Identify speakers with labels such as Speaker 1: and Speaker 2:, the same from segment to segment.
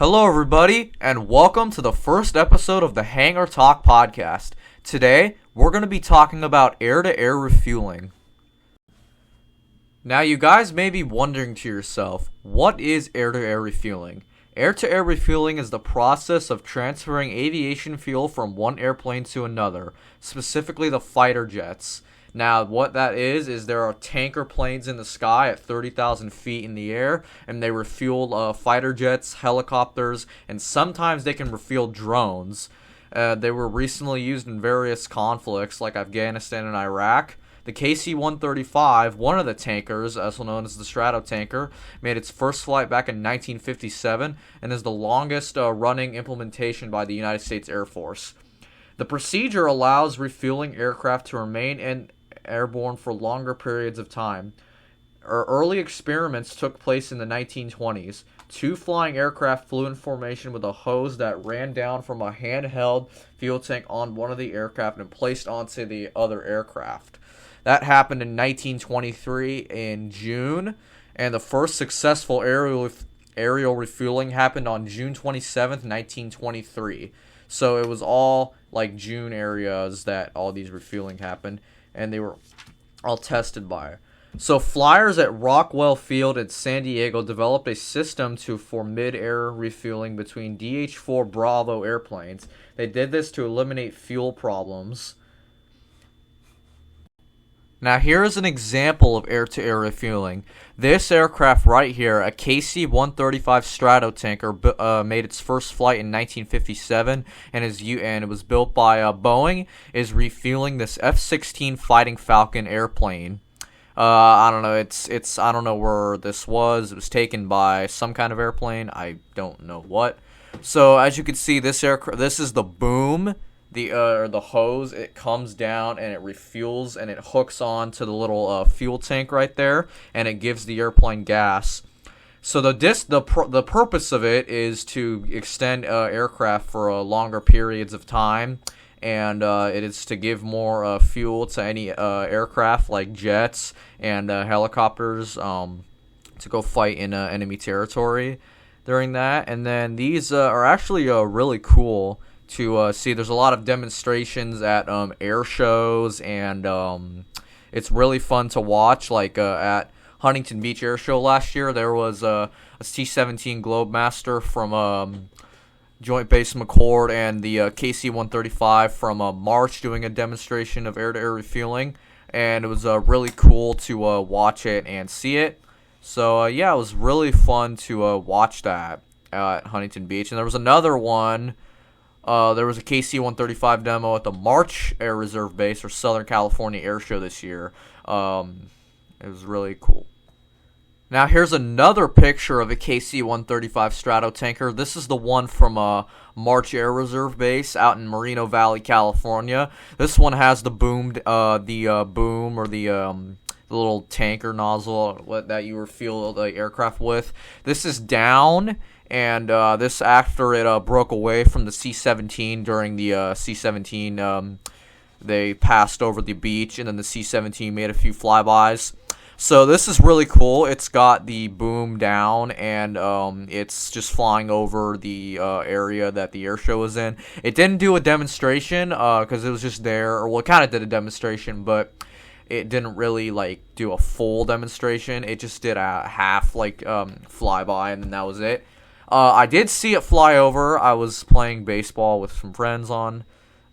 Speaker 1: Hello, everybody, and welcome to the first episode of the Hangar Talk podcast. Today, we're going to be talking about air-to-air refueling. Now, you guys may be wondering to yourself, what is air-to-air refueling? Air-to-air refueling is the process of transferring aviation fuel from one airplane to another, specifically the fighter jets. Now, what that is there are tanker planes in the sky at 30,000 feet in the air, and they refuel fighter jets, helicopters, and sometimes they can refuel drones. They were recently used in various conflicts like Afghanistan and Iraq. The KC135, one of the tankers, also known as the Strato tanker, made its first flight back in 1957 and is the longest running implementation by the United States Air Force. The procedure allows refueling aircraft to remain airborne for longer periods of time. Early experiments took place in the 1920s. Two flying aircraft flew in formation with a hose that ran down from a handheld fuel tank on one of the aircraft and placed onto the other aircraft. That happened in 1923 in June, and the first successful aerial refueling happened on June 27th, 1923. So it was all like June areas that all these refueling happened, and they were all tested by. So flyers at Rockwell Field in San Diego developed a system for mid-air refueling between DH-4 Bravo airplanes. They did this to eliminate fuel problems. Now here's an example of air-to-air refueling. This aircraft right here, a KC135 Strato tanker, made its first flight in 1957 and it was built by Boeing, is refueling this F-16 Fighting Falcon airplane. I don't know. I don't know where this was. It was taken by some kind of airplane. I don't know what. So as you can see, this is the boom. The hose, it comes down and it refuels and it hooks on to the little fuel tank right there, and it gives the airplane gas. So the purpose of it is to extend aircraft for longer periods of time, and it is to give more fuel to any aircraft like jets and helicopters to go fight in enemy territory during that. And then these are actually really cool to see. There's a lot of demonstrations at air shows, and it's really fun to watch. Like at Huntington Beach Air Show last year, there was a C-17 Globemaster from Joint Base McChord and the KC-135 from March doing a demonstration of air-to-air refueling, and it was really cool to watch it and see it. So yeah, it was really fun to watch that at Huntington Beach. And there was another one. There was a KC-135 demo at the March Air Reserve Base or Southern California Air Show this year. It was really cool. Now here's another picture of a KC-135 Strato tanker. This is the one from March Air Reserve Base out in Moreno Valley, California. This one has the boom or the little tanker nozzle that you refuel the aircraft with. This is down. And this after it broke away from the C-17 during the C-17, they passed over the beach, and then the C-17 made a few flybys. So this is really cool. It's got the boom down, and it's just flying over the area that the air show was in. It didn't do a demonstration because it was just there, or well, it kind of did a demonstration, but it didn't really like do a full demonstration. It just did a half flyby, and then that was it. I did see it fly over. I was playing baseball with some friends on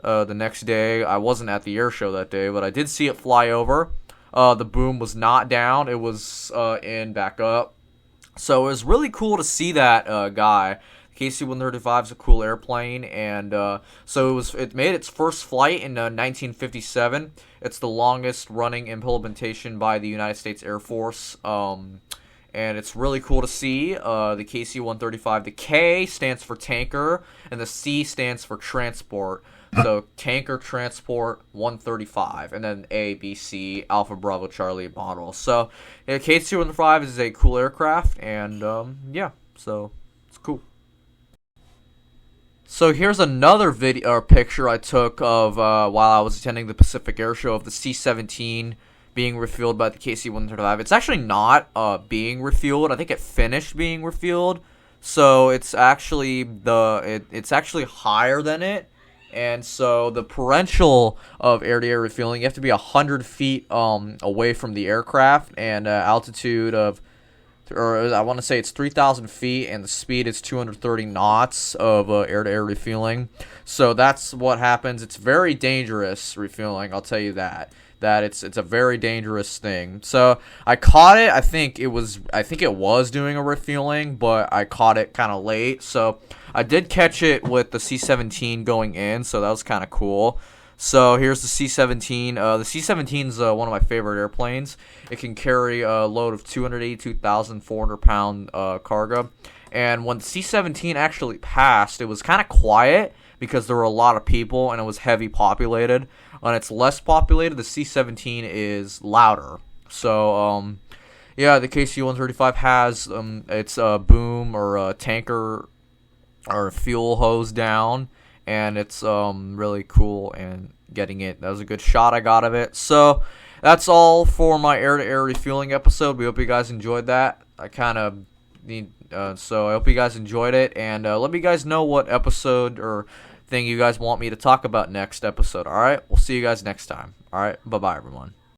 Speaker 1: the next day. I wasn't at the air show that day, but I did see it fly over. The boom was not down. It was in back up. So it was really cool to see that guy. KC-135 is a cool airplane, and so it made its first flight in 1957. It's the longest running implementation by the United States Air Force. And it's really cool to see the KC-135. The K stands for tanker, and the C stands for transport. So tanker, transport, 135, and then A, B, C, Alpha, Bravo, Charlie model. So yeah, KC-135 is a cool aircraft, and yeah, so it's cool. So here's another video or picture I took of while I was attending the Pacific Air Show of the C-17 being refueled by the KC-135. It's actually not being refueled. I think it finished being refueled. So it's actually it's actually higher than it. And so the differential of air-to-air refueling, you have to be 100 feet away from the aircraft, and altitude of, or I want to say it's 3,000 feet, and the speed is 230 knots of air-to-air refueling. So that's what happens. It's very dangerous refueling, I'll tell you that. That it's a very dangerous thing. So I caught it. I think it was doing a refueling, but I caught it kind of late. So I did catch it with the C-17 going in, so that was kind of cool. So here's the C-17. The C-17 is one of my favorite airplanes. It can carry a load of 282,400 pound cargo. And when the C-17 actually passed, it was kind of quiet because there were a lot of people and it was heavy populated. When it's less populated, the C-17 is louder. So yeah, the KC135 has its boom or tanker or fuel hose down, and it's really cool. And getting it, that was a good shot I got of it. So that's all for my air-to-air refueling episode. We hope you guys enjoyed that. I kind of need so I hope you guys enjoyed it, and let me guys know what episode or thing you guys want me to talk about next episode. All right, we'll see you guys next time. All right, bye bye everyone.